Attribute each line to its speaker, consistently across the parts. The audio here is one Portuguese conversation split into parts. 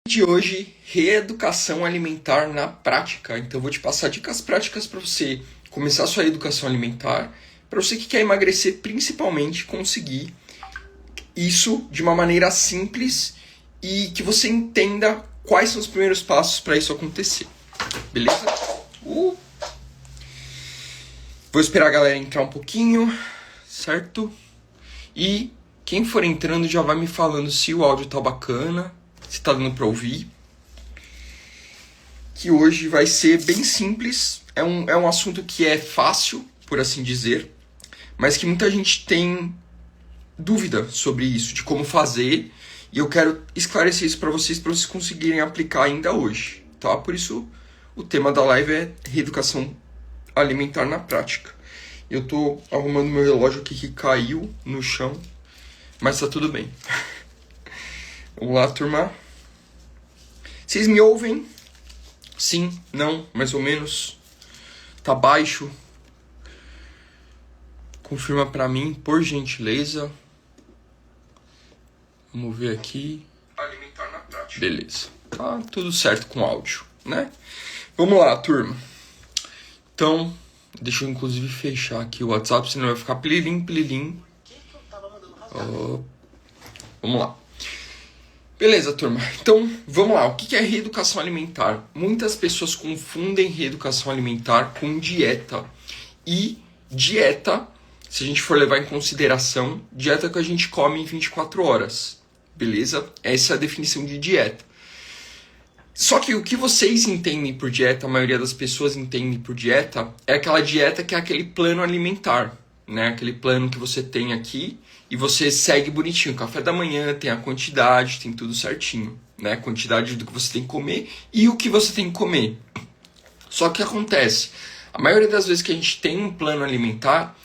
Speaker 1: De hoje, reeducação alimentar na prática. Então, eu vou te passar dicas práticas para você começar a sua educação alimentar, para você que quer emagrecer, principalmente conseguir isso de uma maneira simples e que você entenda quais são os primeiros passos para isso acontecer. Beleza? Vou esperar a galera entrar um pouquinho, certo? E quem for entrando já vai me falando se o áudio tá bacana, se tá dando pra ouvir. Que hoje vai ser bem simples. É um assunto que é fácil, por assim dizer, mas que muita gente tem dúvida sobre isso, de como fazer. E eu quero esclarecer isso pra vocês conseguirem aplicar ainda hoje, tá? Por isso, o tema da live é reeducação alimentar na prática. Eu tô arrumando meu relógio aqui que caiu no chão, mas tá tudo bem. Vamos lá, turma. Vocês me ouvem? Sim? Não? Mais ou menos? Tá baixo? Confirma pra mim, por gentileza. Vamos ver aqui. Alimentar na prática. Beleza. Tá tudo certo com o áudio, né? Vamos lá, turma. Então, deixa eu inclusive fechar aqui o WhatsApp, senão vai ficar plilim. Vamos lá. Beleza, turma. Então, vamos lá. O que é reeducação alimentar? Muitas pessoas confundem reeducação alimentar com dieta. E dieta, se a gente for levar em consideração, dieta que a gente come em 24 horas. Beleza? Essa é a definição de dieta. Só que o que vocês entendem por dieta, a maioria das pessoas entendem por dieta, é aquela dieta que é aquele plano alimentar, né? Aquele plano que você tem aqui e você segue bonitinho. Café da manhã, tem a quantidade, tem tudo certinho, né? A quantidade do que você tem que comer e o que você tem que comer. Só que acontece, a maioria das vezes que a gente tem um plano alimentar,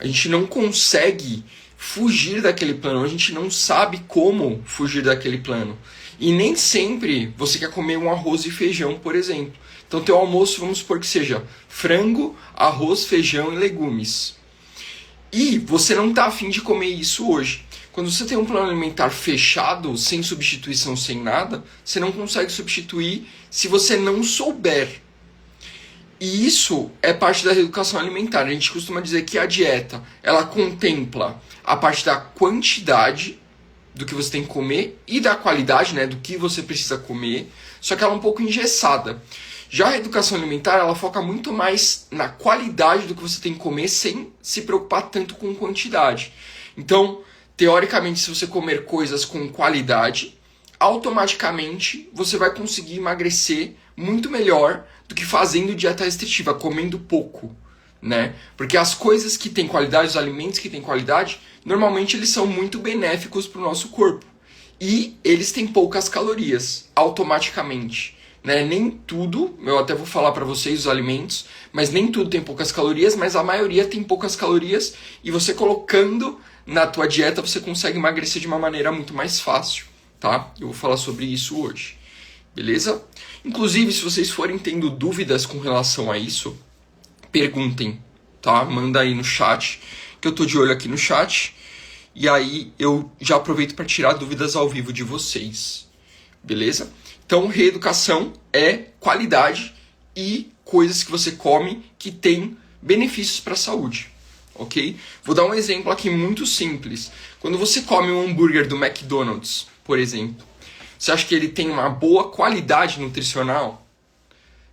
Speaker 1: a gente não consegue fugir daquele plano, a gente não sabe como fugir daquele plano. E nem sempre você quer comer um arroz e feijão, por exemplo. Então, teu almoço, vamos supor que seja frango, arroz, feijão e legumes. E você não está afim de comer isso hoje. Quando você tem um plano alimentar fechado, sem substituição, sem nada, você não consegue substituir se você não souber. E isso é parte da reeducação alimentar. A gente costuma dizer que a dieta, ela contempla a parte da quantidade do que você tem que comer e da qualidade, né, do que você precisa comer, só que ela é um pouco engessada. Já a reeducação alimentar, ela foca muito mais na qualidade do que você tem que comer sem se preocupar tanto com quantidade. Então, teoricamente, se você comer coisas com qualidade, automaticamente você vai conseguir emagrecer muito melhor do que fazendo dieta restritiva, comendo pouco, né? Porque as coisas que têm qualidade, os alimentos que têm qualidade, normalmente eles são muito benéficos para o nosso corpo. E eles têm poucas calorias, automaticamente. Né? Nem tudo, eu até vou falar para vocês os alimentos, mas nem tudo tem poucas calorias, mas a maioria tem poucas calorias e você colocando na tua dieta você consegue emagrecer de uma maneira muito mais fácil, tá? Eu vou falar sobre isso hoje, beleza? Inclusive, se vocês forem tendo dúvidas com relação a isso, perguntem, tá? Manda aí no chat, que eu tô de olho aqui no chat, e aí eu já aproveito para tirar dúvidas ao vivo de vocês, beleza? Então, reeducação é qualidade e coisas que você come que tem benefícios para a saúde, ok? Vou dar um exemplo aqui muito simples. Quando você come um hambúrguer do McDonald's, por exemplo, você acha que ele tem uma boa qualidade nutricional?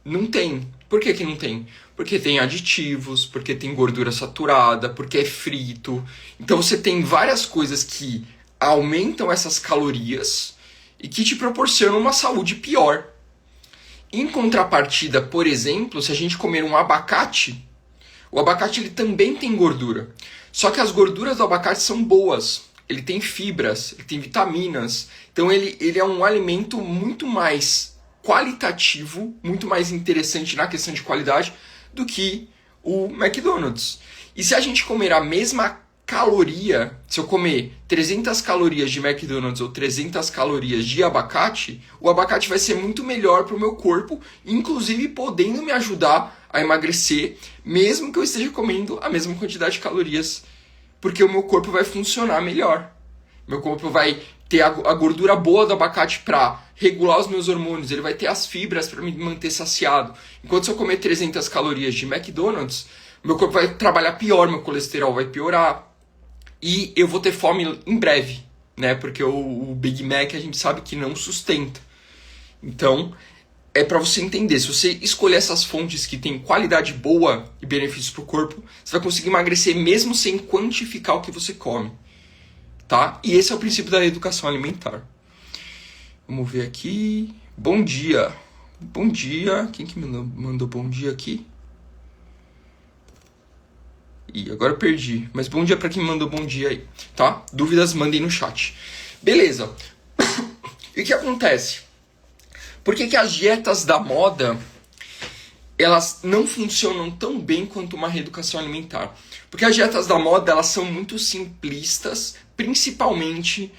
Speaker 1: Não tem. Por que não tem? Porque tem aditivos, porque tem gordura saturada, porque é frito. Então você tem várias coisas que aumentam essas calorias e que te proporcionam uma saúde pior. Em contrapartida, por exemplo, se a gente comer um abacate, o abacate ele também tem gordura. Só que as gorduras do abacate são boas. Ele tem fibras, ele tem vitaminas. Então ele é um alimento muito mais qualitativo, muito mais interessante na questão de qualidade do que o McDonald's. E se a gente comer a mesma caloria, se eu comer 300 calorias de McDonald's ou 300 calorias de abacate, o abacate vai ser muito melhor para o meu corpo, inclusive podendo me ajudar a emagrecer, mesmo que eu esteja comendo a mesma quantidade de calorias, porque o meu corpo vai funcionar melhor. Meu corpo vai ter a gordura boa do abacate para regular os meus hormônios, ele vai ter as fibras para me manter saciado. Enquanto se eu comer 300 calorias de McDonald's, meu corpo vai trabalhar pior, meu colesterol vai piorar e eu vou ter fome em breve, né? Porque o Big Mac a gente sabe que não sustenta. Então, é para você entender, se você escolher essas fontes que têm qualidade boa e benefícios para o corpo, você vai conseguir emagrecer mesmo sem quantificar o que você come, tá? E esse é o princípio da reeducação alimentar. Vamos ver aqui. Bom dia. Bom dia. Quem que mandou bom dia aqui? Ih, agora eu perdi. Mas bom dia para quem mandou bom dia aí, tá? Dúvidas, mandem no chat. Beleza. E o que acontece? Por que as dietas da moda, elas não funcionam tão bem quanto uma reeducação alimentar? Porque as dietas da moda, elas são muito simplistas, principalmente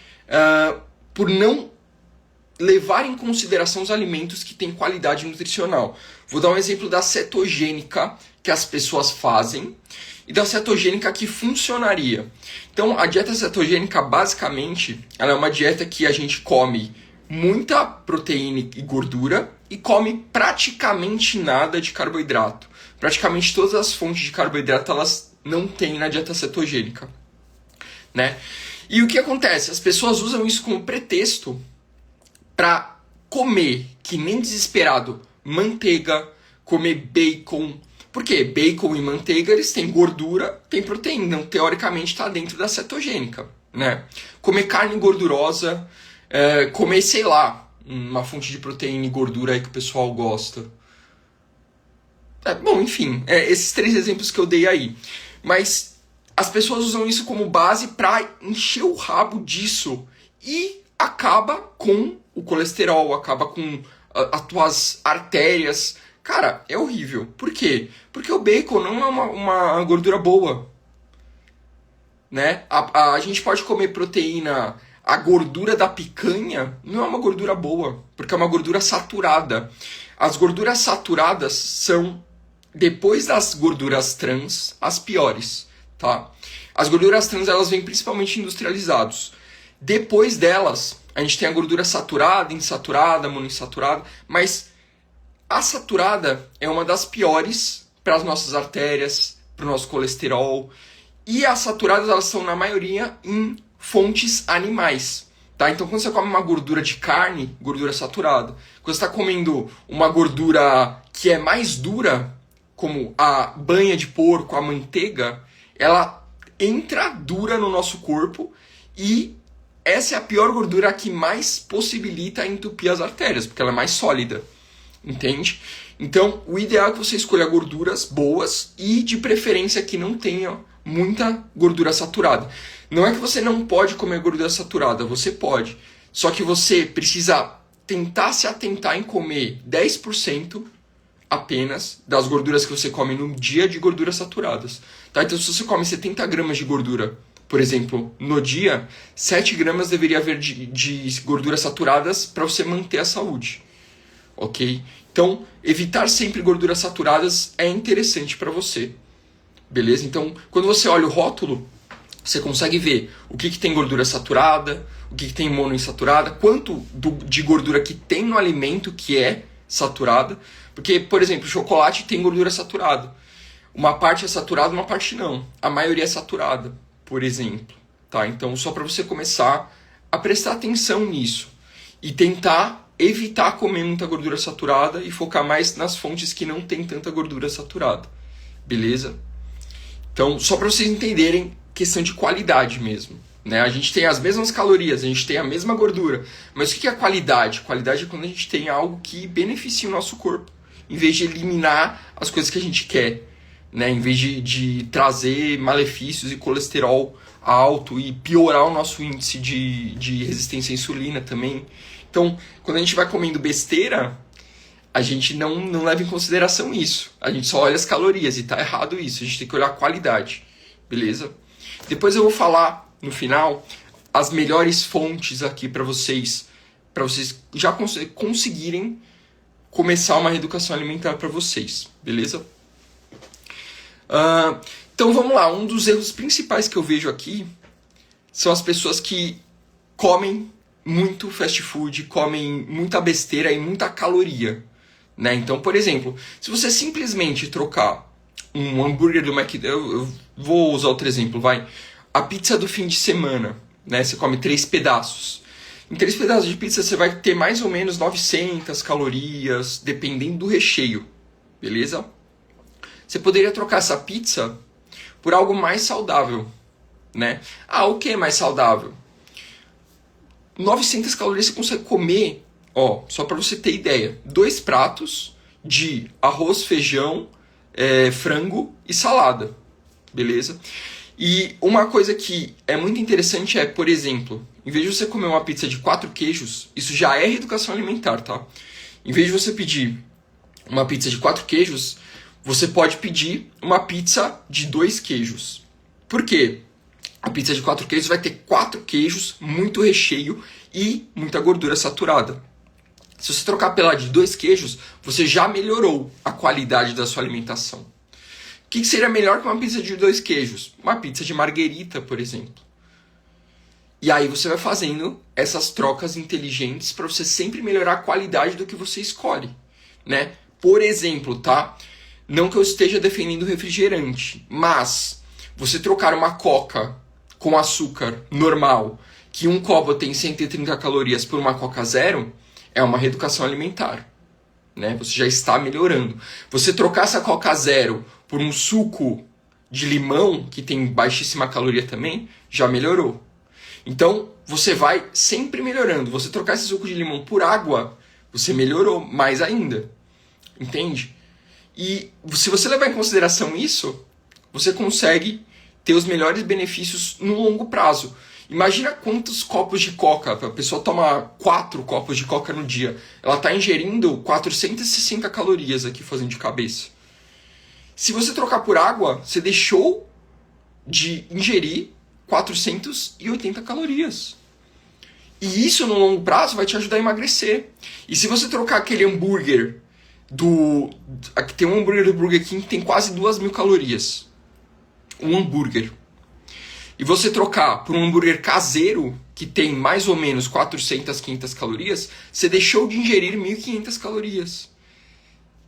Speaker 1: por não levar em consideração os alimentos que têm qualidade nutricional. Vou dar um exemplo da cetogênica que as pessoas fazem e da cetogênica que funcionaria. Então, a dieta cetogênica, basicamente, ela é uma dieta que a gente come muita proteína e gordura e come praticamente nada de carboidrato. Praticamente todas as fontes de carboidrato elas não tem na dieta cetogênica, né? E o que acontece? As pessoas usam isso como pretexto para comer, que nem desesperado, manteiga, comer bacon. Por quê? Bacon e manteiga, eles têm gordura, têm proteína. Então, teoricamente, está dentro da cetogênica, né? Comer carne gordurosa, comer, sei lá, uma fonte de proteína e gordura aí que o pessoal gosta. Bom, enfim, esses 3 exemplos que eu dei aí. Mas as pessoas usam isso como base para encher o rabo disso e acaba com o colesterol, acaba com as tuas artérias. Cara, é horrível. Por quê? Porque o bacon não é uma gordura boa, né? A gente pode comer proteína, a gordura da picanha não é uma gordura boa, porque é uma gordura saturada. As gorduras saturadas são, depois das gorduras trans, as piores, tá? As gorduras trans, elas vêm principalmente industrializados. Depois delas, a gente tem a gordura saturada, insaturada, monoinsaturada, mas a saturada é uma das piores para as nossas artérias, para o nosso colesterol. E as saturadas, elas são, na maioria, em fontes animais, tá? Então, quando você come uma gordura de carne, gordura saturada. Quando você está comendo uma gordura que é mais dura, como a banha de porco, a manteiga, ela entra dura no nosso corpo e essa é a pior gordura que mais possibilita entupir as artérias, porque ela é mais sólida, entende? Então, o ideal é que você escolha gorduras boas e, de preferência, que não tenha muita gordura saturada. Não é que você não pode comer gordura saturada, você pode. Só que você precisa tentar se atentar em comer 10% apenas das gorduras que você come no dia de gorduras saturadas. Tá? Então, se você come 70 gramas de gordura, por exemplo, no dia, 7 gramas deveria haver de gorduras saturadas para você manter a saúde. Ok? Então, evitar sempre gorduras saturadas é interessante para você. Beleza? Então, quando você olha o rótulo, você consegue ver o que tem gordura saturada, o que tem monoinsaturada, quanto de gordura que tem no alimento que é saturada. Porque, por exemplo, o chocolate tem gordura saturada. Uma parte é saturada, uma parte não. A maioria é saturada, por exemplo. Tá? Então, só para você começar a prestar atenção nisso. E tentar evitar comer muita gordura saturada e focar mais nas fontes que não tem tanta gordura saturada. Beleza? Então, só para vocês entenderem, questão de qualidade mesmo. Né? A gente tem as mesmas calorias, a gente tem a mesma gordura. Mas o que é qualidade? Qualidade é quando a gente tem algo que beneficia o nosso corpo. Em vez de eliminar as coisas que a gente quer. Né? Em vez de trazer malefícios e colesterol alto e piorar o nosso índice de resistência à insulina também. Então, quando a gente vai comendo besteira, a gente não leva em consideração isso. A gente só olha as calorias e tá errado isso. A gente tem que olhar a qualidade. Beleza? Depois eu vou falar, no final, as melhores fontes aqui para vocês já conseguirem começar uma reeducação alimentar para vocês. Beleza? Então vamos lá. Um dos erros principais que eu vejo aqui são as pessoas que comem muito fast food, comem muita besteira e muita caloria, né? Então, por exemplo, se você simplesmente trocar um hambúrguer do McDonald's, eu vou usar outro exemplo, vai. A pizza do fim de semana, né? Você come 3 pedaços. Em 3 pedaços de pizza você vai ter mais ou menos 900 calorias, dependendo do recheio, beleza? Você poderia trocar essa pizza por algo mais saudável, né? Ah, o que é mais saudável? 900 calorias você consegue comer, ó, só para você ter ideia, 2 pratos de arroz, feijão, frango e salada, beleza? E uma coisa que é muito interessante é, por exemplo, em vez de você comer uma pizza de 4 queijos, isso já é reeducação alimentar, tá? Em vez de você pedir uma pizza de 4 queijos, você pode pedir uma pizza de 2 queijos. Por quê? A pizza de 4 queijos vai ter 4 queijos, muito recheio e muita gordura saturada. Se você trocar pela de 2 queijos, você já melhorou a qualidade da sua alimentação. O que seria melhor que uma pizza de 2 queijos? Uma pizza de marguerita, por exemplo. E aí você vai fazendo essas trocas inteligentes para você sempre melhorar a qualidade do que você escolhe, né? Por exemplo, tá? Não que eu esteja defendendo refrigerante, mas você trocar uma Coca com açúcar normal, que um copo tem 130 calorias, por uma Coca zero, é uma reeducação alimentar, né? Você já está melhorando. Você trocar essa Coca zero por um suco de limão, que tem baixíssima caloria também, já melhorou. Então, você vai sempre melhorando. Você trocar esse suco de limão por água, você melhorou mais ainda. Entende? E se você levar em consideração isso, você consegue ter os melhores benefícios no longo prazo. Imagina quantos copos de coca. A pessoa toma 4 copos de coca no dia. Ela está ingerindo 460 calorias aqui, fazendo de cabeça. Se você trocar por água, você deixou de ingerir 480 calorias. E isso no longo prazo vai te ajudar a emagrecer. E se você trocar aquele hambúrguer aqui tem um hambúrguer do Burger King que tem quase 2.000 calorias. Um hambúrguer. E você trocar por um hambúrguer caseiro que tem mais ou menos 400, 500 calorias, você deixou de ingerir 1.500 calorias.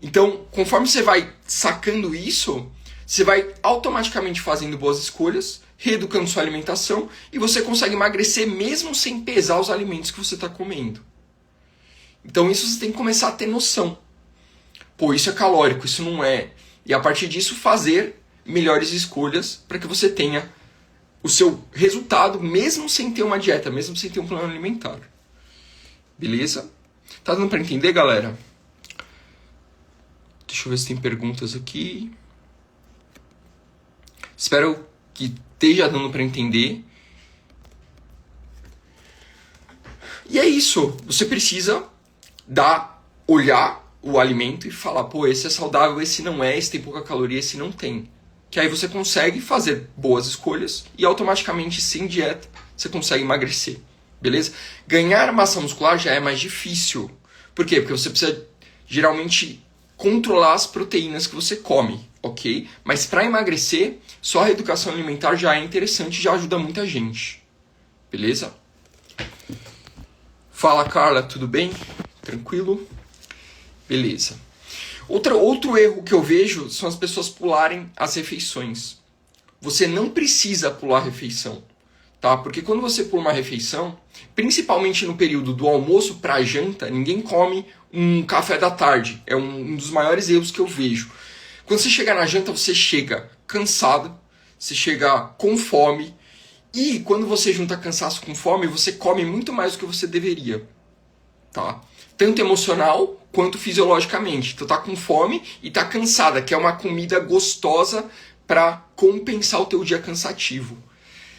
Speaker 1: Então, conforme você vai sacando isso, você vai automaticamente fazendo boas escolhas, reeducando sua alimentação e você consegue emagrecer mesmo sem pesar os alimentos que você está comendo. Então isso você tem que começar a ter noção. Pô, isso é calórico, isso não é. E a partir disso fazer melhores escolhas para que você tenha o seu resultado mesmo sem ter uma dieta, mesmo sem ter um plano alimentar. Beleza? Tá dando para entender, galera? Deixa eu ver se tem perguntas aqui. Espero que esteja dando para entender. E é isso. Você precisa olhar o alimento e falar, pô, esse é saudável, esse não é, esse tem pouca caloria, esse não tem. Que aí você consegue fazer boas escolhas e automaticamente, sem dieta, você consegue emagrecer. Beleza? Ganhar massa muscular já é mais difícil. Por quê? Porque você precisa, geralmente, controlar as proteínas que você come, ok? Mas para emagrecer, só a reeducação alimentar já é interessante, já ajuda muita gente. Beleza? Fala, Carla, tudo bem? Tranquilo? Beleza. Outro erro que eu vejo são as pessoas pularem as refeições. Você não precisa pular a refeição, tá? Porque quando você pula uma refeição, principalmente no período do almoço para a janta, ninguém come um café da tarde. É um dos maiores erros que eu vejo. Quando você chega na janta, você chega cansado, você chega com fome, e quando você junta cansaço com fome, você come muito mais do que você deveria, tá? Tanto emocional quanto fisiologicamente. Tu tá com fome e tá cansada, que é uma comida gostosa para compensar o teu dia cansativo.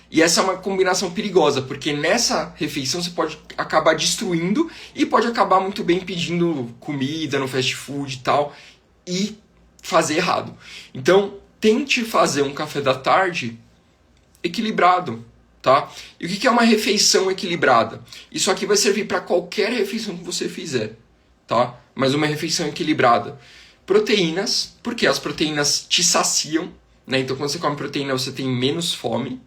Speaker 1: E essa é uma combinação perigosa, porque nessa refeição você pode acabar destruindo e pode acabar muito bem pedindo comida no fast food e tal, e fazer errado. Então, tente fazer um café da tarde equilibrado, tá? E o que é uma refeição equilibrada? Isso aqui vai servir para qualquer refeição que você fizer, tá? Mas uma refeição equilibrada. Proteínas, porque as proteínas te saciam, né? Então, quando você come proteína, você tem menos fome.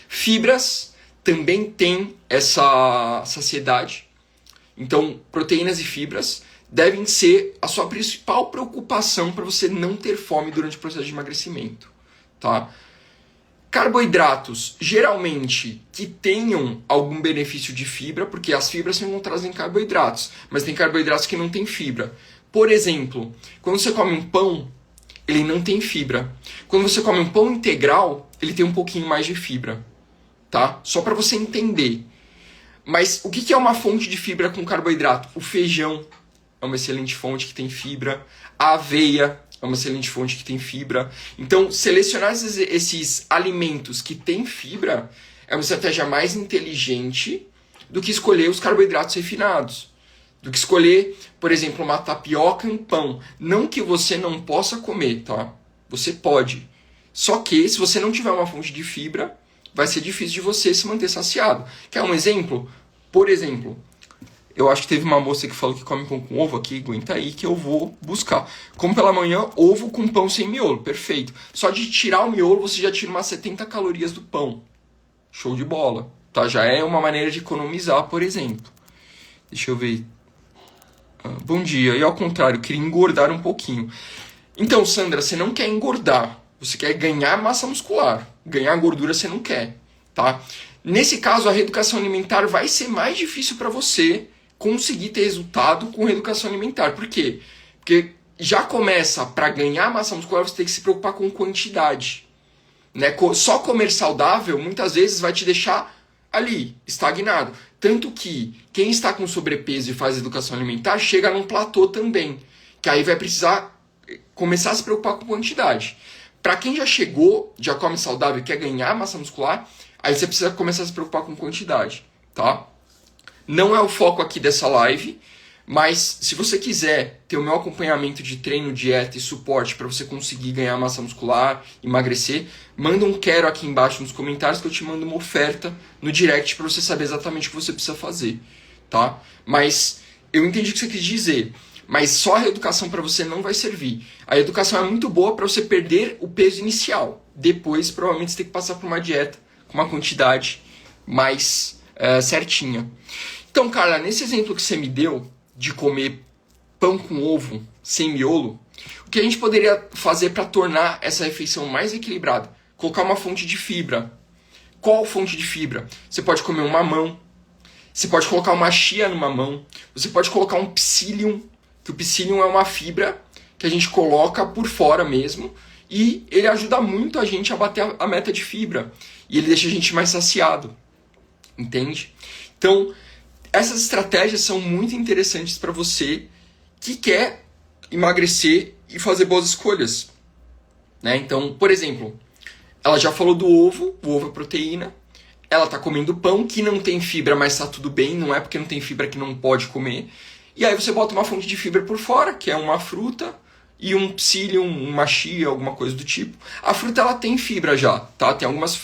Speaker 1: Fibras, também tem essa saciedade. Então, proteínas e fibras devem ser a sua principal preocupação para você não ter fome durante o processo de emagrecimento, tá? Carboidratos, geralmente, que tenham algum benefício de fibra, porque as fibras são encontradas em carboidratos, mas tem carboidratos que não têm fibra. Por exemplo, quando você come um pão, ele não tem fibra. Quando você come um pão integral, ele tem um pouquinho mais de fibra, tá? Só para você entender. Mas o que é uma fonte de fibra com carboidrato? O feijão é uma excelente fonte que tem fibra. A aveia é uma excelente fonte que tem fibra. Então, selecionar esses alimentos que têm fibra é uma estratégia mais inteligente do que escolher os carboidratos refinados. Do que escolher, por exemplo, uma tapioca e um pão. Não que você não possa comer, tá? Você pode. Só que, se você não tiver uma fonte de fibra, vai ser difícil de você se manter saciado. Quer um exemplo? Por exemplo, eu acho que teve uma moça que falou que come pão com ovo aqui, aguenta aí que eu vou buscar. Como pela manhã, ovo com pão sem miolo, perfeito. Só de tirar o miolo, você já tira umas 70 calorias do pão. Show de bola, tá? Já é uma maneira de economizar, por exemplo. Deixa eu ver. Bom dia, e ao contrário, eu queria engordar um pouquinho. Então, Sandra, você não quer engordar, você quer ganhar massa muscular. Ganhar gordura você não quer, tá? Nesse caso, a reeducação alimentar vai ser mais difícil para você conseguir ter resultado com reeducação alimentar. Por quê? Porque já começa, para ganhar massa muscular, você tem que se preocupar com quantidade. Né? Só comer saudável, muitas vezes, vai te deixar ali, estagnado. Tanto que quem está com sobrepeso e faz educação alimentar chega num platô também. Que aí vai precisar começar a se preocupar com quantidade. Para quem já chegou, já come saudável e quer ganhar massa muscular, aí você precisa começar a se preocupar com quantidade, tá? Não é o foco aqui dessa live, mas se você quiser ter o meu acompanhamento de treino, dieta e suporte para você conseguir ganhar massa muscular, emagrecer, manda um quero aqui embaixo nos comentários que eu te mando uma oferta no direct para você saber exatamente o que você precisa fazer, tá? Mas eu entendi o que você quis dizer. Mas só a reeducação para você não vai servir. A educação é muito boa para você perder o peso inicial. Depois, provavelmente, você tem que passar por uma dieta com uma quantidade mais certinha. Então, cara, nesse exemplo que você me deu de comer pão com ovo sem miolo, o que a gente poderia fazer para tornar essa refeição mais equilibrada? Colocar uma fonte de fibra. Qual fonte de fibra? Você pode comer um mamão, você pode colocar uma chia no mamão, você pode colocar um psyllium, que o psyllium é uma fibra que a gente coloca por fora mesmo e ele ajuda muito a gente a bater a meta de fibra e ele deixa a gente mais saciado, entende? Então, essas estratégias são muito interessantes para você que quer emagrecer e fazer boas escolhas, né? Então, por exemplo, ela já falou do ovo, o ovo é proteína, ela está comendo pão que não tem fibra, mas está tudo bem, não é porque não tem fibra que não pode comer. E aí você bota uma fonte de fibra por fora, que é uma fruta, e um psyllium, uma chia, alguma coisa do tipo. A fruta ela tem fibra já, tá? Tem algumas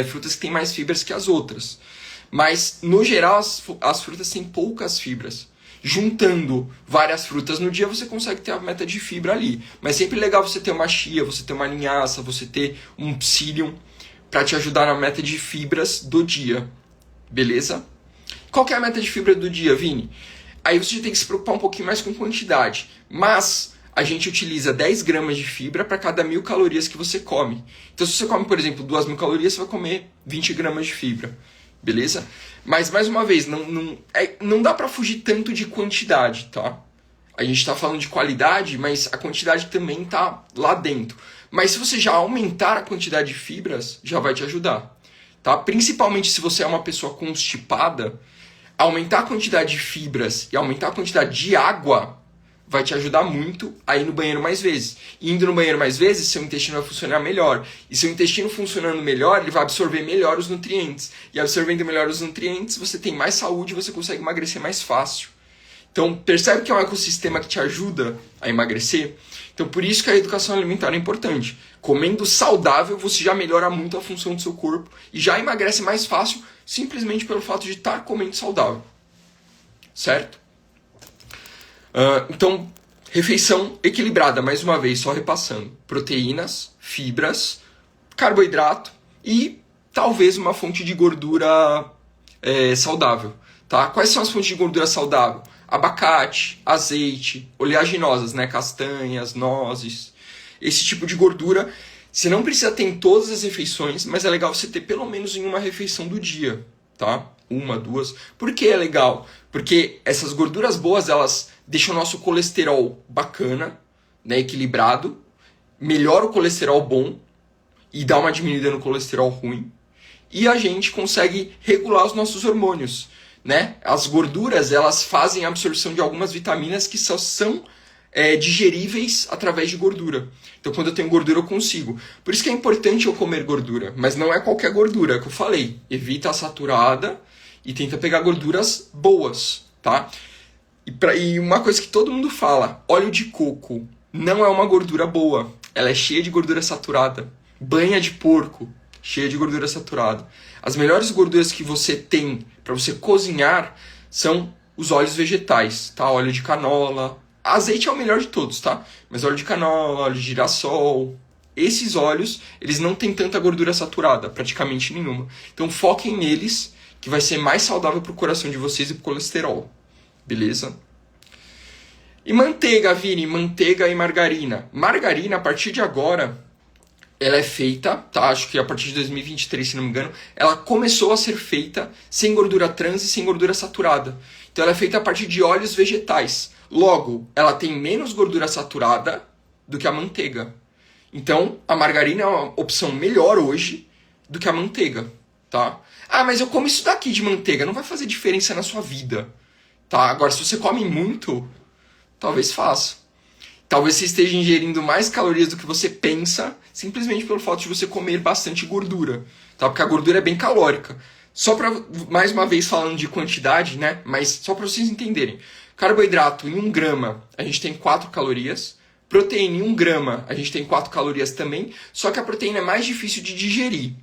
Speaker 1: frutas que têm mais fibras que as outras. Mas, no geral, as frutas têm poucas fibras. Juntando várias frutas no dia, você consegue ter a meta de fibra ali. Mas sempre legal você ter uma chia, você ter uma linhaça, você ter um psyllium, para te ajudar na meta de fibras do dia. Beleza? Qual que é a meta de fibra do dia, Vini? Aí você tem que se preocupar um pouquinho mais com quantidade. Mas a gente utiliza 10 gramas de fibra para cada 1.000 calorias que você come. Então se você come, por exemplo, 2.000 calorias, você vai comer 20 gramas de fibra. Beleza? Mas, mais uma vez, não dá para fugir tanto de quantidade, tá? A gente está falando de qualidade, mas a quantidade também está lá dentro. Mas se você já aumentar a quantidade de fibras, já vai te ajudar. Tá? Principalmente se você é uma pessoa constipada, aumentar a quantidade de fibras e aumentar a quantidade de água vai te ajudar muito a ir no banheiro mais vezes. E indo no banheiro mais vezes, seu intestino vai funcionar melhor. E seu intestino funcionando melhor, ele vai absorver melhor os nutrientes. E absorvendo melhor os nutrientes, você tem mais saúde e você consegue emagrecer mais fácil. Então, percebe que é um ecossistema que te ajuda a emagrecer? Então, por isso que a educação alimentar é importante. Comendo saudável, você já melhora muito a função do seu corpo e já emagrece mais fácil, simplesmente pelo fato de estar comendo saudável. Certo? Então, refeição equilibrada, mais uma vez, só repassando. Proteínas, fibras, carboidrato e talvez uma fonte de gordura saudável. Tá? Quais são as fontes de gordura saudável? Abacate, azeite, oleaginosas, né? Castanhas, nozes. Esse tipo de gordura, você não precisa ter em todas as refeições, mas é legal você ter pelo menos em uma refeição do dia, tá? Uma, duas. Por que é legal? Porque essas gorduras boas, elas deixam o nosso colesterol bacana, né? Equilibrado, melhora o colesterol bom e dá uma diminuída no colesterol ruim. E a gente consegue regular os nossos hormônios, né? As gorduras, elas fazem a absorção de algumas vitaminas que só são digeríveis através de gordura. Então, quando eu tenho gordura, eu consigo. Por isso que é importante eu comer gordura, mas não é qualquer gordura, é o que eu falei. Evita a saturada e tenta pegar gorduras boas, tá? E uma coisa que todo mundo fala, óleo de coco não é uma gordura boa. Ela é cheia de gordura saturada. Banha de porco, cheia de gordura saturada. As melhores gorduras que você tem para você cozinhar são os óleos vegetais, tá? Óleo de canola. Azeite é o melhor de todos, tá? Mas óleo de canola, óleo de girassol, esses óleos, eles não têm tanta gordura saturada, praticamente nenhuma. Então foquem neles, que vai ser mais saudável para o coração de vocês e para o colesterol. Beleza? E manteiga, Vini, manteiga e margarina. Margarina, a partir de agora, ela é feita, tá? Acho que a partir de 2023, se não me engano, ela começou a ser feita sem gordura trans e sem gordura saturada. Então ela é feita a partir de óleos vegetais. Logo, ela tem menos gordura saturada do que a manteiga. Então, a margarina é uma opção melhor hoje do que a manteiga, tá? Ah, mas eu como isso daqui de manteiga, não vai fazer diferença na sua vida, tá? Agora, se você come muito, talvez faça. Talvez você esteja ingerindo mais calorias do que você pensa, simplesmente pelo fato de você comer bastante gordura, tá? Porque a gordura é bem calórica. Só para, mais uma vez falando de quantidade, né? Mas só para vocês entenderem. Carboidrato, em 1 grama, a gente tem 4 calorias. Proteína, em 1 grama, a gente tem 4 calorias também. Só que a proteína é mais difícil de digerir.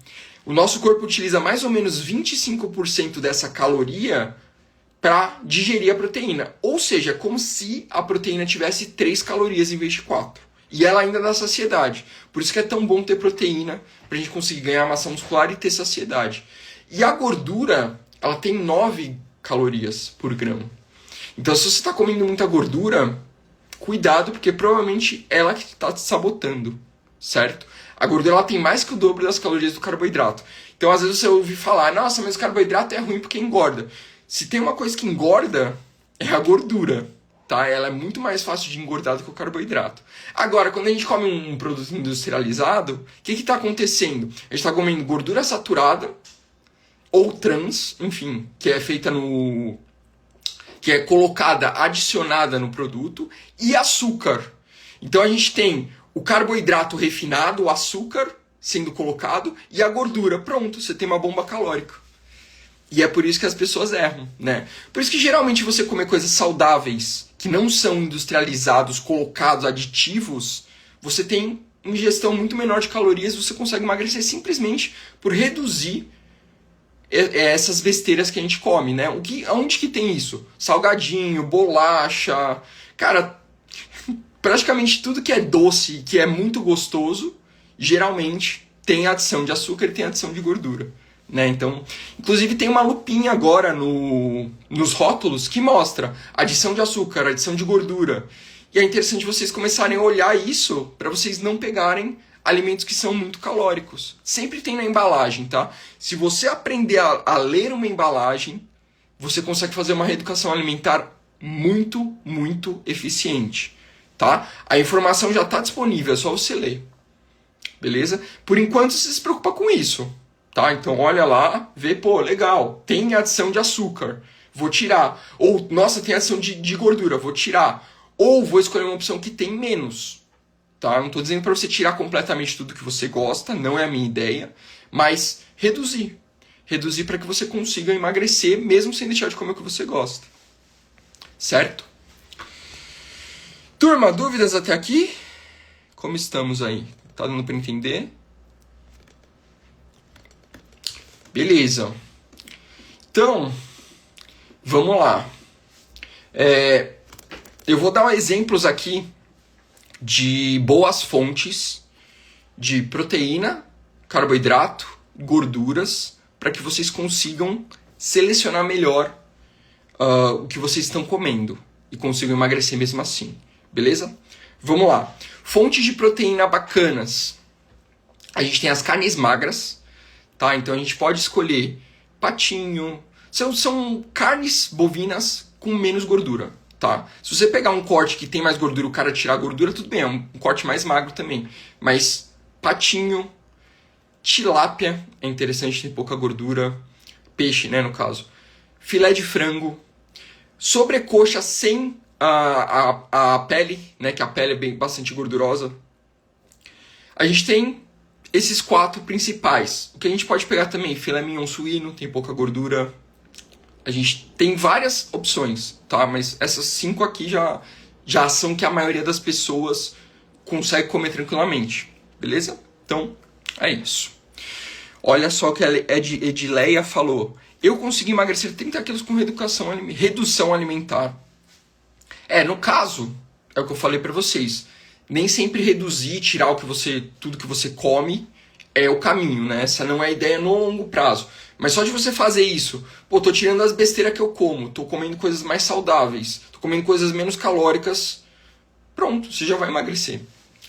Speaker 1: O nosso corpo utiliza mais ou menos 25% dessa caloria para digerir a proteína. Ou seja, é como se a proteína tivesse 3 calorias em vez de 4. E ela ainda dá saciedade. Por isso que é tão bom ter proteína, para a gente conseguir ganhar massa muscular e ter saciedade. E a gordura, ela tem 9 calorias por grama. Então, se você está comendo muita gordura, cuidado, porque provavelmente ela que está te sabotando, certo? A gordura ela tem mais que o dobro das calorias do carboidrato. Então, às vezes você ouve falar, nossa, mas o carboidrato é ruim porque engorda. Se tem uma coisa que engorda, é a gordura, tá? Ela é muito mais fácil de engordar do que o carboidrato. Agora, quando a gente come um produto industrializado, o que está acontecendo? A gente está comendo gordura saturada, ou trans, enfim, que é feita no... que é colocada, adicionada no produto, e açúcar. Então a gente tem o carboidrato refinado, o açúcar sendo colocado, e a gordura. Pronto, você tem uma bomba calórica. E é por isso que as pessoas erram, né? Por isso que geralmente você comer coisas saudáveis, que não são industrializados, colocados, aditivos, você tem ingestão muito menor de calorias, você consegue emagrecer simplesmente por reduzir essas besteiras que a gente come, né? Onde que tem isso? Salgadinho, bolacha... Cara, praticamente tudo que é doce, que é muito gostoso, geralmente tem adição de açúcar e tem adição de gordura, né? Então, inclusive tem uma lupinha agora nos rótulos que mostra adição de açúcar, adição de gordura. E é interessante vocês começarem a olhar isso para vocês não pegarem alimentos que são muito calóricos. Sempre tem na embalagem, tá? Se você aprender a ler uma embalagem, você consegue fazer uma reeducação alimentar muito, muito eficiente, tá? A informação já está disponível, é só você ler. Beleza? Por enquanto, você se preocupa com isso, tá? Então, olha lá, vê, pô, legal, tem adição de açúcar, vou tirar. Ou, nossa, tem adição de gordura, vou tirar. Ou vou escolher uma opção que tem menos. Tá? Não estou dizendo para você tirar completamente tudo que você gosta, não é a minha ideia, mas reduzir. Reduzir para que você consiga emagrecer, mesmo sem deixar de comer o que você gosta. Certo? Turma, dúvidas até aqui? Como estamos aí? Tá dando para entender? Beleza. Então, vamos lá. Eu vou dar exemplos aqui de boas fontes de proteína, carboidrato gorduras para que vocês consigam selecionar melhor o que vocês estão comendo e consigam emagrecer mesmo assim, beleza? Vamos lá. Fontes de proteína bacanas. A gente tem as carnes magras, tá? Então a gente pode escolher patinho. São carnes bovinas com menos gordura, tá? Se você pegar um corte que tem mais gordura, o cara tirar a gordura, tudo bem, é um corte mais magro também. Mas patinho, tilápia é interessante, tem pouca gordura. Peixe, né, no caso. Filé de frango. Sobrecoxa sem a pele, né, que a pele é bastante gordurosa. A gente tem esses 4 principais. O que a gente pode pegar também, filé mignon suíno, tem pouca gordura. A gente tem várias opções, tá? Mas essas 5 aqui já são que a maioria das pessoas consegue comer tranquilamente, beleza? Então, é isso. Olha só o que a Edileia falou. Eu consegui emagrecer 30 quilos com redução alimentar. No caso, é o que eu falei pra vocês. Nem sempre reduzir, tirar tudo que você come é o caminho, né? Essa não é a ideia no longo prazo. Mas só de você fazer isso, tô tirando as besteiras que eu como, tô comendo coisas mais saudáveis, tô comendo coisas menos calóricas, pronto, você já vai emagrecer.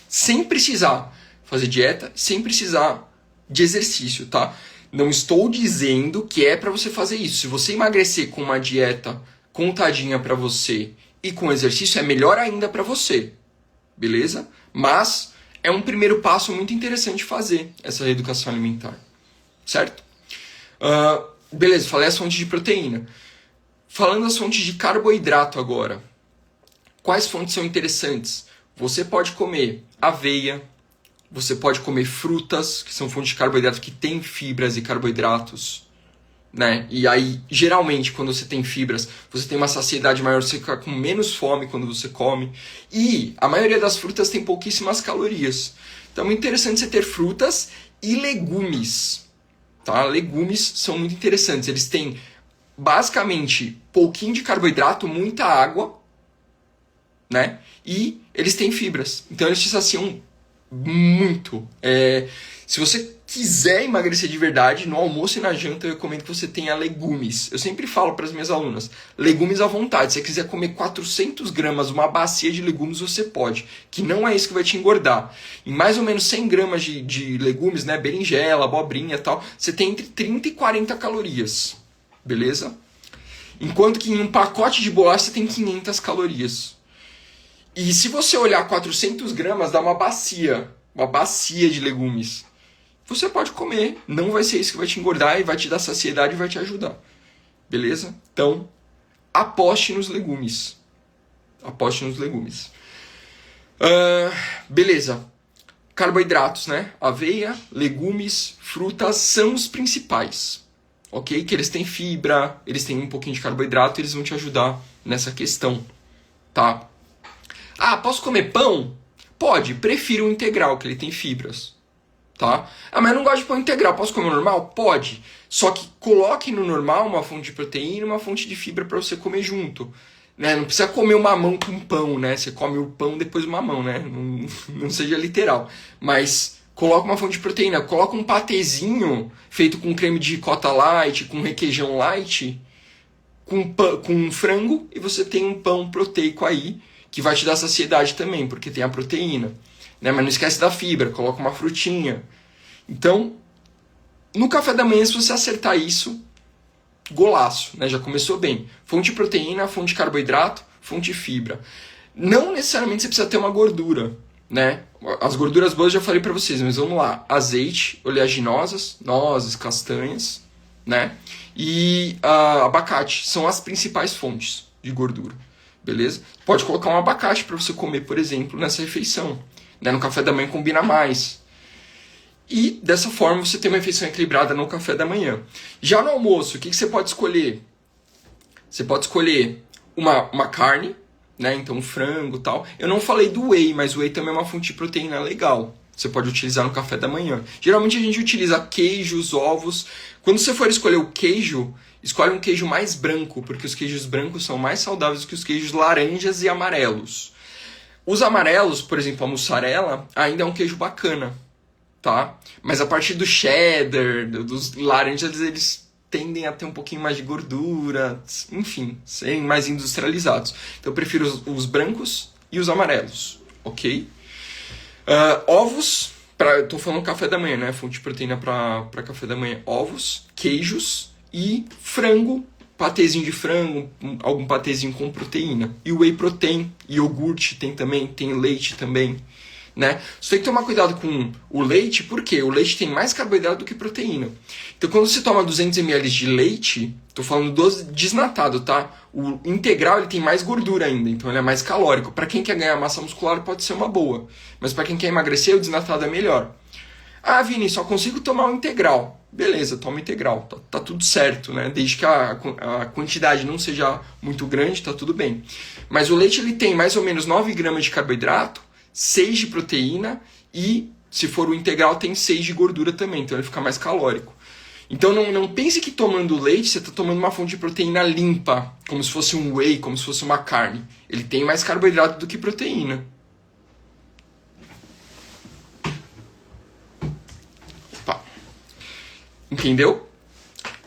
Speaker 1: Sem precisar fazer dieta, sem precisar de exercício, tá? Não estou dizendo que é pra você fazer isso. Se você emagrecer com uma dieta contadinha pra você e com exercício, é melhor ainda pra você, beleza? Mas é um primeiro passo muito interessante fazer essa reeducação alimentar, certo? Beleza, falei as fontes de proteína. Falando as fontes de carboidrato agora. Quais fontes são interessantes? Você pode comer aveia, você pode comer frutas, que são fontes de carboidrato que têm fibras e carboidratos, né? E aí, geralmente, quando você tem fibras, você tem uma saciedade maior, você fica com menos fome quando você come. E a maioria das frutas tem pouquíssimas calorias. Então é interessante você ter frutas e legumes, tá? Legumes são muito interessantes. Eles têm, basicamente, pouquinho de carboidrato, muita água, né? E eles têm fibras. Então eles te saciam muito. Se você quiser emagrecer de verdade, no almoço e na janta eu recomendo que você tenha legumes. Eu sempre falo para as minhas alunas, legumes à vontade. Se você quiser comer 400 gramas, uma bacia de legumes, você pode. Que não é isso que vai te engordar. Em mais ou menos 100 gramas de legumes, né, berinjela, abobrinha e tal, você tem entre 30 e 40 calorias. Beleza? Enquanto que em um pacote de bolacha você tem 500 calorias. E se você olhar 400 gramas, dá uma bacia de legumes. Você pode comer, não vai ser isso que vai te engordar e vai te dar saciedade e vai te ajudar. Beleza? Então, aposte nos legumes. Aposte nos legumes. Beleza. Carboidratos, né? Aveia, legumes, frutas são os principais. Ok? Que eles têm fibra, eles têm um pouquinho de carboidrato, eles vão te ajudar nessa questão. Tá? Posso comer pão? Pode, prefiro o integral, que ele tem fibras. Tá? Mas eu não gosto de pão integral, posso comer o normal? Pode. Só que coloque no normal uma fonte de proteína e uma fonte de fibra para você comer junto. Né? Não precisa comer o mamão com pão, né? Você come o pão depois o mamão, né? Não seja literal. Mas coloca uma fonte de proteína, coloca um patezinho feito com creme de ricota light, com requeijão light, com frango, e você tem um pão proteico aí, que vai te dar saciedade também, porque tem a proteína. Né? Mas não esquece da fibra, coloca uma frutinha. Então, no café da manhã, se você acertar isso, golaço, né? Já começou bem. Fonte de proteína, fonte de carboidrato, fonte de fibra. Não necessariamente você precisa ter uma gordura, né? As gorduras boas eu já falei para vocês, mas vamos lá. Azeite, oleaginosas, nozes, castanhas, né? E abacate são as principais fontes de gordura. Beleza? Pode colocar um abacate para você comer, por exemplo, nessa refeição. Né? No café da manhã combina mais. E dessa forma você tem uma refeição equilibrada no café da manhã. Já no almoço, o que você pode escolher? Você pode escolher uma carne, né? Então frango e tal. Eu não falei do whey, mas o whey também é uma fonte de proteína legal. Você pode utilizar no café da manhã. Geralmente a gente utiliza queijos, ovos. Quando você for escolher o queijo, escolhe um queijo mais branco, porque os queijos brancos são mais saudáveis que os queijos laranjas e amarelos. Os amarelos, por exemplo, a mussarela, ainda é um queijo bacana, tá? Mas a partir do cheddar, dos laranjas, eles tendem a ter um pouquinho mais de gordura, enfim, serem mais industrializados. Então eu prefiro os brancos e os amarelos, ok? Ovos, eu tô falando café da manhã, né? Fonte de proteína para café da manhã. Ovos, queijos e frango, patezinho de frango, algum patezinho com proteína. E whey protein, iogurte tem também, tem leite também, né? Você tem que tomar cuidado com o leite, porque o leite tem mais carboidrato do que proteína. Então quando você toma 200 ml de leite, tô falando do desnatado, tá? O integral ele tem mais gordura ainda, então ele é mais calórico. Para quem quer ganhar massa muscular pode ser uma boa, mas para quem quer emagrecer o desnatado é melhor. Ah, Vini, só consigo tomar o integral. Beleza, toma integral, tá tudo certo, né? Desde que a quantidade não seja muito grande, tá tudo bem. Mas o leite ele tem mais ou menos 9 gramas de carboidrato, 6 de proteína e, se for o integral, tem 6 de gordura também, então ele fica mais calórico. Então não pense que tomando leite você está tomando uma fonte de proteína limpa, como se fosse um whey, como se fosse uma carne. Ele tem mais carboidrato do que proteína. Opa. Entendeu?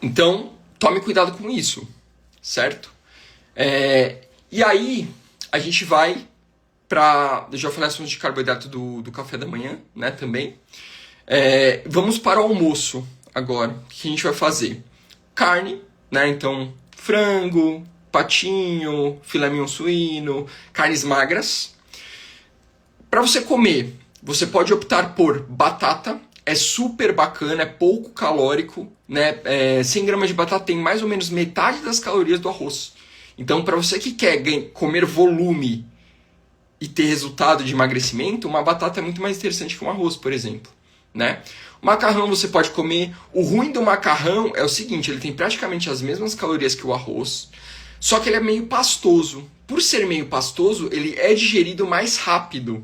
Speaker 1: Então, tome cuidado com isso, certo? E aí, a gente vai para... Eu já falei as fontes de carboidrato do café da manhã, né, também. Vamos para o almoço agora. O que a gente vai fazer? Carne, né, então frango, patinho, filé mignon suíno, carnes magras. Para você comer, você pode optar por batata. É super bacana, é pouco calórico, né? 100 gramas de batata tem mais ou menos metade das calorias do arroz. Então, para você que quer comer volume e ter resultado de emagrecimento, uma batata é muito mais interessante que um arroz, por exemplo, né? O macarrão você pode comer. O ruim do macarrão é o seguinte, ele tem praticamente as mesmas calorias que o arroz, só que ele é meio pastoso. Por ser meio pastoso, ele é digerido mais rápido.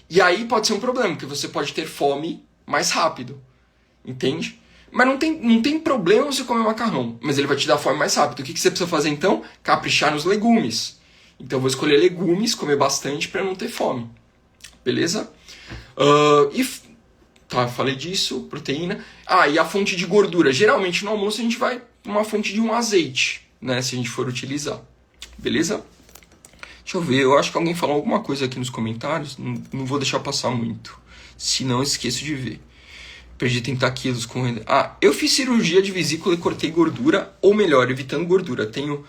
Speaker 1: E aí pode ser um problema, porque você pode ter fome mais rápido, entende? Mas não tem problema você comer macarrão, mas ele vai te dar fome mais rápido. O que você precisa fazer então? Caprichar nos legumes. Então eu vou escolher legumes, comer bastante para não ter fome, beleza? Falei disso, proteína. E a fonte de gordura. Geralmente no almoço a gente vai uma fonte de um azeite, né, se a gente for utilizar, beleza? Deixa eu ver, eu acho que alguém falou alguma coisa aqui nos comentários, não vou deixar passar muito. Se não, esqueço de ver. Perdi 30 quilos com... eu fiz cirurgia de vesícula e cortei gordura, ou melhor, evitando gordura. Tenho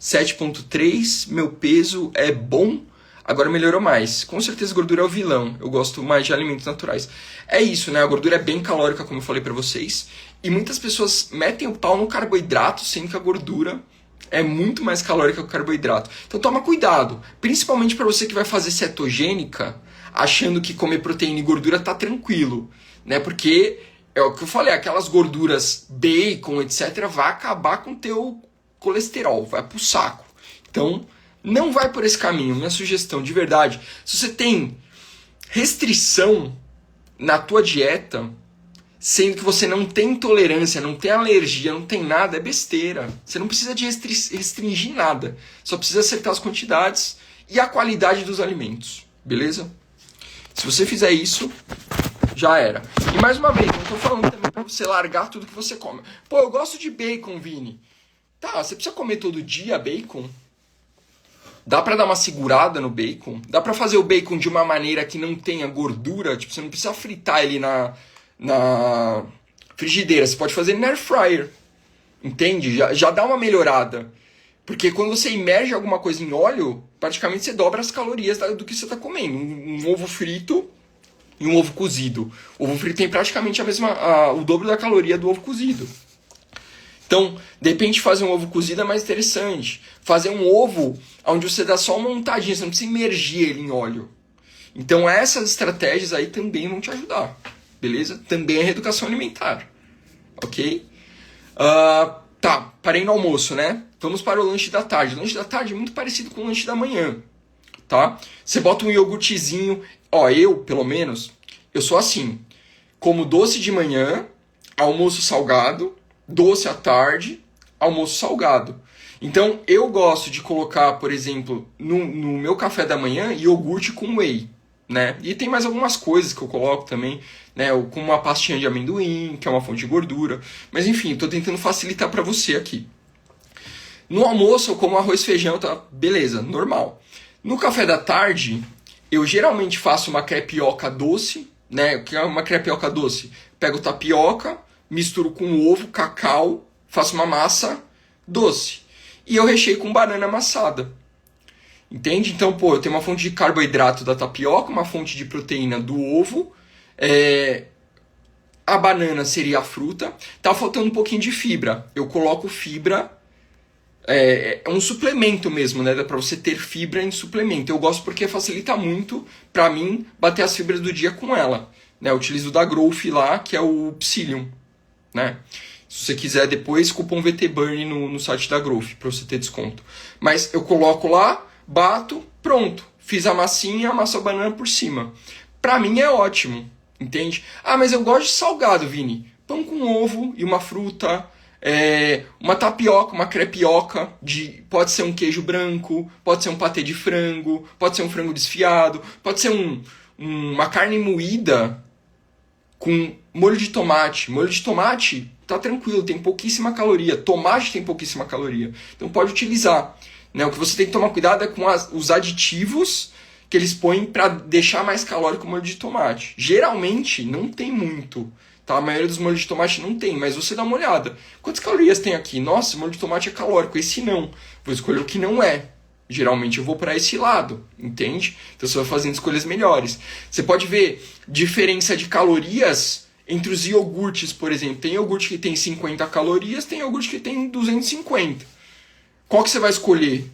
Speaker 1: 7,3, meu peso é bom, agora melhorou mais. Com certeza gordura é o vilão, eu gosto mais de alimentos naturais. É isso, né? A gordura é bem calórica, como eu falei pra vocês. E muitas pessoas metem o pau no carboidrato, sendo que a gordura é muito mais calórica que o carboidrato. Então toma cuidado, principalmente para você que vai fazer cetogênica, achando que comer proteína e gordura tá tranquilo, né? Porque é o que eu falei, aquelas gorduras, bacon, etc, vai acabar com o teu colesterol, vai pro saco. Então, não vai por esse caminho. Minha sugestão, de verdade, se você tem restrição na tua dieta, sendo que você não tem intolerância, não tem alergia, não tem nada, é besteira. Você não precisa de restringir nada. Só precisa acertar as quantidades e a qualidade dos alimentos, beleza? Se você fizer isso, já era. E mais uma vez, não tô falando também pra você largar tudo que você come. Pô, eu gosto de bacon, Vini. Tá, você precisa comer todo dia bacon? Dá pra dar uma segurada no bacon? Dá pra fazer o bacon de uma maneira que não tenha gordura? Tipo, você não precisa fritar ele na frigideira. Você pode fazer no air fryer. Entende? Já dá uma melhorada. Porque quando você imerge alguma coisa em óleo, praticamente você dobra as calorias do que você está comendo. Um ovo frito e um ovo cozido. O ovo frito tem praticamente o dobro da caloria do ovo cozido. Então, de repente, fazer um ovo cozido é mais interessante. Fazer um ovo onde você dá só uma untadinha, você não precisa imergir ele em óleo. Então, essas estratégias aí também vão te ajudar. Beleza? Também é reeducação alimentar. Ok? Parei no almoço, né? Vamos para o lanche da tarde. O lanche da tarde é muito parecido com o lanche da manhã, tá? Você bota um iogurtezinho. Eu, pelo menos, eu sou assim. Como doce de manhã, almoço salgado, doce à tarde, almoço salgado. Então, eu gosto de colocar, por exemplo, no meu café da manhã, iogurte com whey, né? E tem mais algumas coisas que eu coloco também, né? Como uma pastinha de amendoim, que é uma fonte de gordura. Mas enfim, tô tentando facilitar para você aqui. No almoço eu como arroz e feijão, tá? Beleza, normal. No café da tarde, eu geralmente faço uma crepioca doce, né? O que é uma crepioca doce? Pego tapioca, misturo com ovo, cacau, faço uma massa doce. E eu recheio com banana amassada. Entende? Então, pô, eu tenho uma fonte de carboidrato da tapioca, uma fonte de proteína do ovo, a banana seria a fruta. Tá faltando um pouquinho de fibra. Eu coloco fibra, é um suplemento mesmo, né? Dá pra você ter fibra em suplemento. Eu gosto porque facilita muito pra mim bater as fibras do dia com ela. Né? Eu utilizo da Growth lá, que é o Psyllium, né? Se você quiser depois, cupom VTBURN no site da Growth, pra você ter desconto. Mas eu coloco lá, bato, pronto. Fiz a massinha, amasso a banana por cima. Pra mim é ótimo, entende? Ah, mas eu gosto de salgado, Vini. Pão com ovo e uma fruta, uma tapioca, uma crepioca, pode ser um queijo branco, pode ser um patê de frango, pode ser um frango desfiado, pode ser uma carne moída com molho de tomate. Molho de tomate tá tranquilo, tem pouquíssima caloria. Tomate tem pouquíssima caloria. Então pode utilizar. Né? O que você tem que tomar cuidado é com os aditivos que eles põem para deixar mais calórico o molho de tomate. Geralmente não tem muito. Tá? A maioria dos molhos de tomate não tem, mas você dá uma olhada. Quantas calorias tem aqui? Nossa, molho de tomate é calórico. Esse não. Vou escolher o que não é. Geralmente eu vou para esse lado, entende? Então você vai fazendo escolhas melhores. Você pode ver diferença de calorias entre os iogurtes, por exemplo. Tem iogurte que tem 50 calorias, tem iogurte que tem 250. Qual que você vai escolher?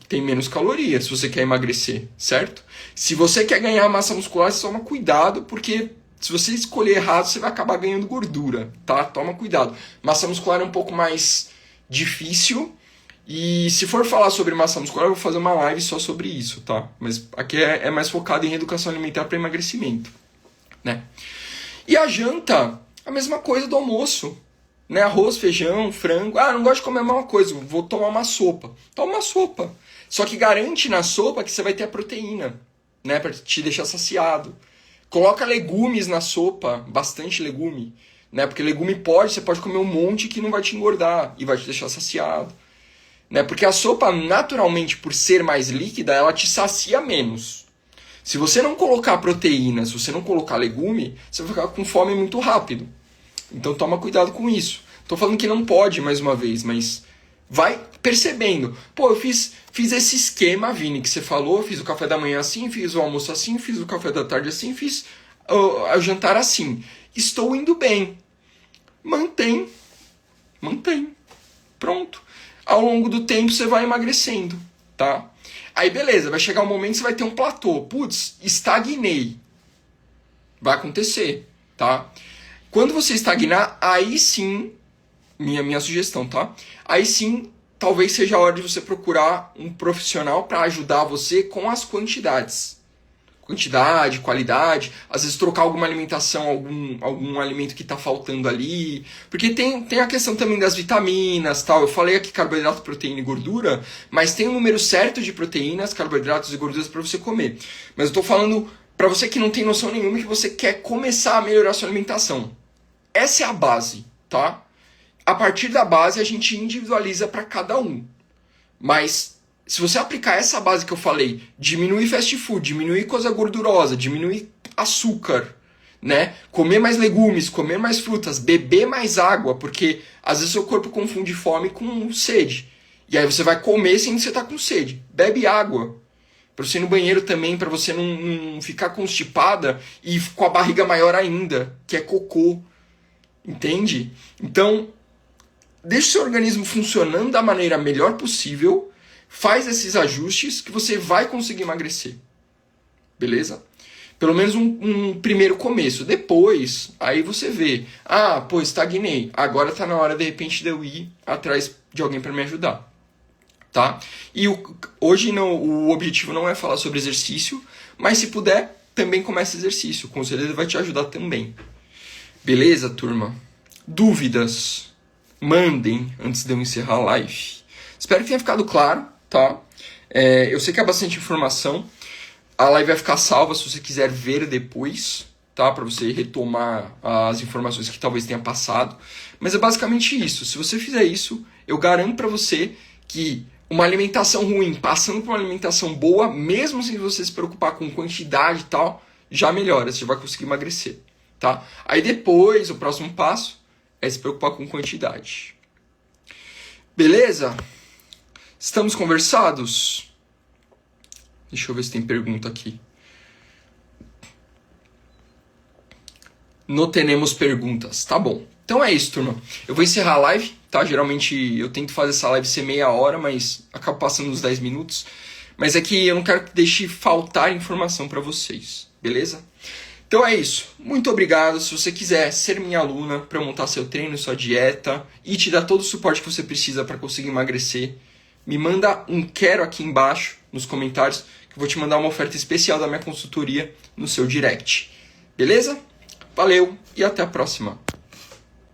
Speaker 1: Tem menos calorias se você quer emagrecer, certo? Se você quer ganhar massa muscular, você toma cuidado, porque se você escolher errado, você vai acabar ganhando gordura, tá? Toma cuidado. Massa muscular é um pouco mais difícil. E se for falar sobre massa muscular, eu vou fazer uma live só sobre isso, tá? Mas aqui é mais focado em reeducação alimentar para emagrecimento, né? E a janta, a mesma coisa do almoço, né? Arroz, feijão, frango. Ah, não gosto de comer a mesma coisa, vou tomar uma sopa. Toma uma sopa. Só que garante na sopa que você vai ter a proteína, né? Para te deixar saciado. Coloca legumes na sopa, bastante legume, né? Porque legume você pode comer um monte que não vai te engordar e vai te deixar saciado. Né? Porque a sopa, naturalmente, por ser mais líquida, ela te sacia menos. Se você não colocar proteína, se você não colocar legume, você vai ficar com fome muito rápido. Então toma cuidado com isso. Tô falando que não pode, mais uma vez, mas vai percebendo. Pô, eu fiz esse esquema, Vini, que você falou, fiz o café da manhã assim, fiz o almoço assim, fiz o café da tarde assim, fiz o jantar assim. Estou indo bem. Mantém. Pronto. Ao longo do tempo você vai emagrecendo, tá? Aí beleza, vai chegar um momento que você vai ter um platô. Putz, estagnei. Vai acontecer, tá? Quando você estagnar, aí sim, minha sugestão, tá? Aí sim, talvez seja a hora de você procurar um profissional para ajudar você com as quantidades. Quantidade, qualidade, às vezes trocar alguma alimentação, algum alimento que está faltando ali. Porque tem a questão também das vitaminas, tal. Eu falei aqui carboidrato, proteína e gordura, mas tem um número certo de proteínas, carboidratos e gorduras para você comer. Mas eu estou falando para você que não tem noção nenhuma e que você quer começar a melhorar a sua alimentação. Essa é a base, tá? A partir da base a gente individualiza para cada um. Mas se você aplicar essa base que eu falei, diminuir fast food, diminuir coisa gordurosa, diminuir açúcar, né? Comer mais legumes, comer mais frutas, beber mais água, porque às vezes seu corpo confunde fome com sede. E aí você vai comer sem você estar com sede. Bebe água. Para você ir no banheiro também, para você não ficar constipada e com a barriga maior ainda, que é cocô. Entende? Então, deixa o seu organismo funcionando da maneira melhor possível. Faz esses ajustes que você vai conseguir emagrecer. Beleza? Pelo menos um primeiro começo. Depois, aí você vê. Ah, pô, estagnei. Agora tá na hora, de repente, de eu ir atrás de alguém para me ajudar. Tá? E hoje o objetivo não é falar sobre exercício, mas se puder, também comece exercício. Com certeza vai te ajudar também. Beleza, turma? Dúvidas? Mandem antes de eu encerrar a live. Espero que tenha ficado claro. Tá? Eu sei que é bastante informação. A live vai ficar salva se você quiser ver depois, tá? Para você retomar as informações que talvez tenha passado. Mas é basicamente isso. Se você fizer isso, eu garanto para você que uma alimentação ruim, passando por uma alimentação boa, mesmo sem você se preocupar com quantidade e tal, já melhora, você já vai conseguir emagrecer, tá? Aí depois, o próximo passo é se preocupar com quantidade. Beleza? Estamos conversados? Deixa eu ver se tem pergunta aqui. Não temos perguntas. Tá bom. Então é isso, turma. Eu vou encerrar a live, tá? Geralmente eu tento fazer essa live ser meia hora, mas acabo passando uns 10 minutos. Mas é que eu não quero que deixe faltar informação para vocês, beleza? Então é isso. Muito obrigado. Se você quiser ser minha aluna para montar seu treino, sua dieta e te dar todo o suporte que você precisa para conseguir emagrecer, me manda um quero aqui embaixo nos comentários, que eu vou te mandar uma oferta especial da minha consultoria no seu direct. Beleza? Valeu e até a próxima.